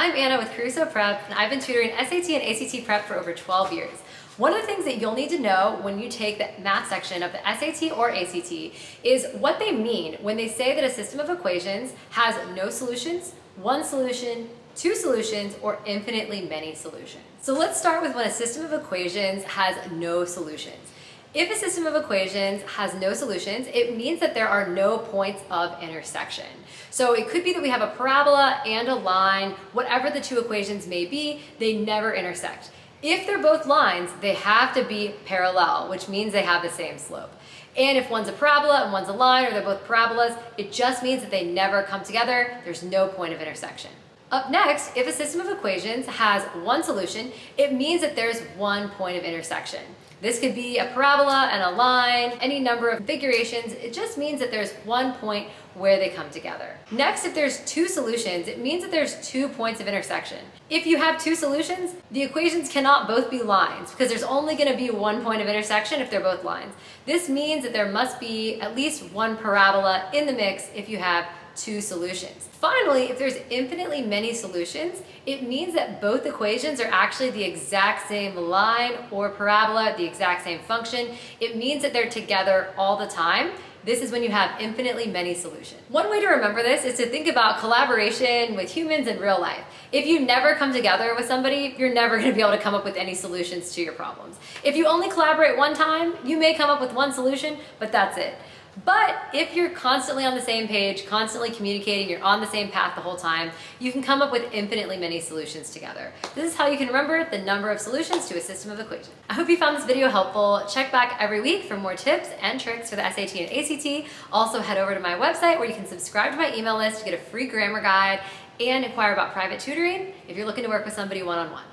I'm Anna with Caruso Prep, and I've been tutoring SAT and ACT Prep for over 12 years. One of the things that you'll need to know when you take the math section of the SAT or ACT is what they mean when they say that a system of equations has no solutions, one solution, two solutions, or infinitely many solutions. So let's start with when a system of equations has no solutions. If a system of equations has no solutions, it means that there are no points of intersection. So it could be that we have a parabola and a line, whatever the two equations may be, they never intersect. If they're both lines, they have to be parallel, which means they have the same slope. And if one's a parabola and one's a line, or they're both parabolas, it just means that they never come together. There's no point of intersection. Up next, if a system of equations has one solution, it means that there's one point of intersection. This could be a parabola and a line, any number of configurations. It just means that there's one point where they come together. Next, if there's two solutions, it means that there's 2 points of intersection. If you have two solutions, the equations cannot both be lines because there's only going to be 1 point of intersection if they're both lines. This means that there must be at least one parabola in the mix if you have two solutions. Finally, if there's infinitely many solutions, it means that both equations are actually the exact same line or parabola, the exact same function. It means that they're together all the time. This is when you have infinitely many solutions. One way to remember this is to think about collaboration with humans in real life. If you never come together with somebody, you're never going to be able to come up with any solutions to your problems. If you only collaborate one time, you may come up with one solution, but that's it. But if you're constantly on the same page, constantly communicating, you're on the same path the whole time, you can come up with infinitely many solutions together. This is how you can remember the number of solutions to a system of equations. I hope you found this video helpful. Check back every week for more tips and tricks for the SAT and ACT. Also head over to my website where you can subscribe to my email list to get a free grammar guide and inquire about private tutoring if you're looking to work with somebody one-on-one.